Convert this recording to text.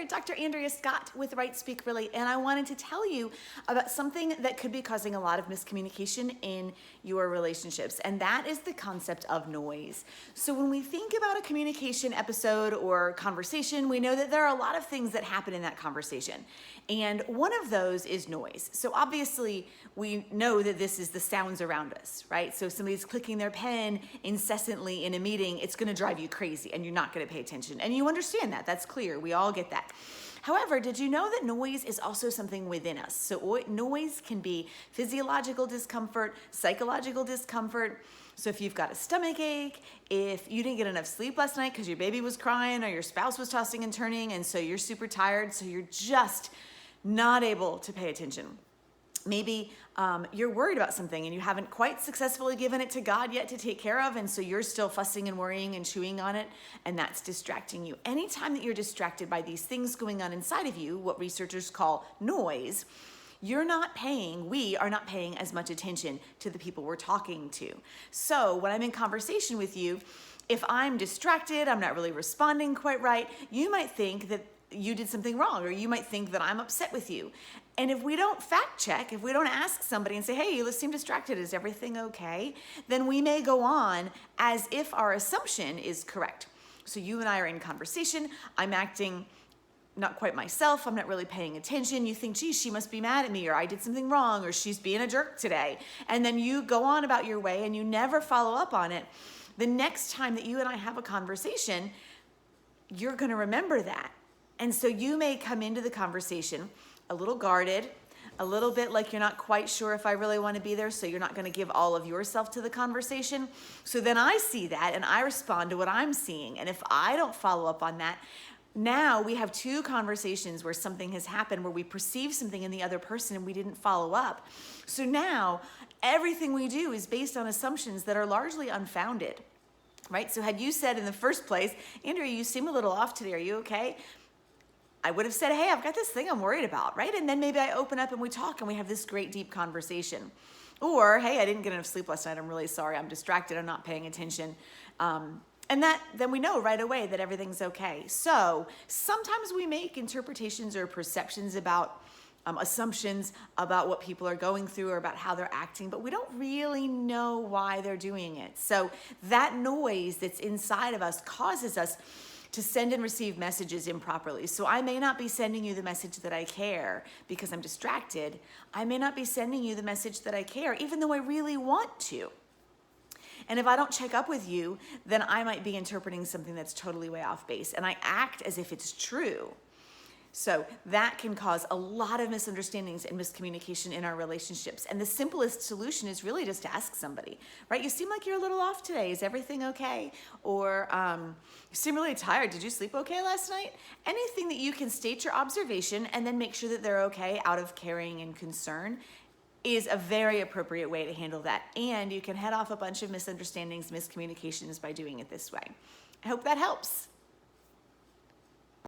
there, Dr. Andrea Scott with Right Speak Relate, and I wanted to tell you about something that could be causing a lot of miscommunication in your relationships, and that is the concept of noise. So when we think about a communication episode or conversation, we know that there are a lot of things that happen in that conversation, and one of those is noise. So obviously, we know that this is the sounds around us, right? So if somebody's clicking their pen incessantly in a meeting, it's gonna drive you crazy, and you're not gonna pay attention, and you understand that. That's clear. We all get that. However, did you know that noise is also something within us? So noise can be physiological discomfort, psychological discomfort. So if you've got a stomach ache, if you didn't get enough sleep last night because your baby was crying or your spouse was tossing and turning, and so you're super tired, so you're just not able to pay attention. Maybe you're worried about something and you haven't quite successfully given it to God yet to take care of, and so you're still fussing and worrying and chewing on it, and that's distracting you. Anytime that you're distracted by these things going on inside of you, what researchers call noise, we are not paying as much attention to the people we're talking to. So when I'm in conversation with you, if I'm distracted, I'm not really responding quite right, you might think that you did something wrong, or you might think that I'm upset with you. And if we don't fact check, if we don't ask somebody and say, hey, you seem distracted, is everything okay? Then we may go on as if our assumption is correct. So you and I are in conversation, I'm acting not quite myself, I'm not really paying attention. You think, gee, she must be mad at me, or I did something wrong, or she's being a jerk today. And then you go on about your way and you never follow up on it. The next time that you and I have a conversation, you're gonna remember that. And so you may come into the conversation a little guarded, a little bit like you're not quite sure if I really want to be there, so you're not going to give all of yourself to the conversation. So then I see that and I respond to what I'm seeing. And if I don't follow up on that, now we have two conversations where something has happened, where we perceive something in the other person and we didn't follow up. So now everything we do is based on assumptions that are largely unfounded, right? So had you said in the first place, Andrea, you seem a little off today, are you okay? I would have said, hey, I've got this thing I'm worried about, right? And then maybe I open up and we talk and we have this great deep conversation. Or, hey, I didn't get enough sleep last night. I'm really sorry. I'm distracted. I'm not paying attention. Then we know right away that everything's okay. So sometimes we make interpretations or perceptions about assumptions about what people are going through or about how they're acting, but we don't really know why they're doing it. So that noise that's inside of us causes us to send and receive messages improperly. So I may not be sending you the message that I care because I'm distracted. I may not be sending you the message that I care, even though I really want to. And if I don't check up with you, then I might be interpreting something that's totally way off base, and I act as if it's true. So that can cause a lot of misunderstandings and miscommunication in our relationships. And the simplest solution is really just to ask somebody, right? You seem like you're a little off today. Is everything okay? Or you seem really tired. Did you sleep okay last night? Anything that you can state your observation and then make sure that they're okay out of caring and concern is a very appropriate way to handle that. And you can head off a bunch of misunderstandings, miscommunications by doing it this way. I hope that helps.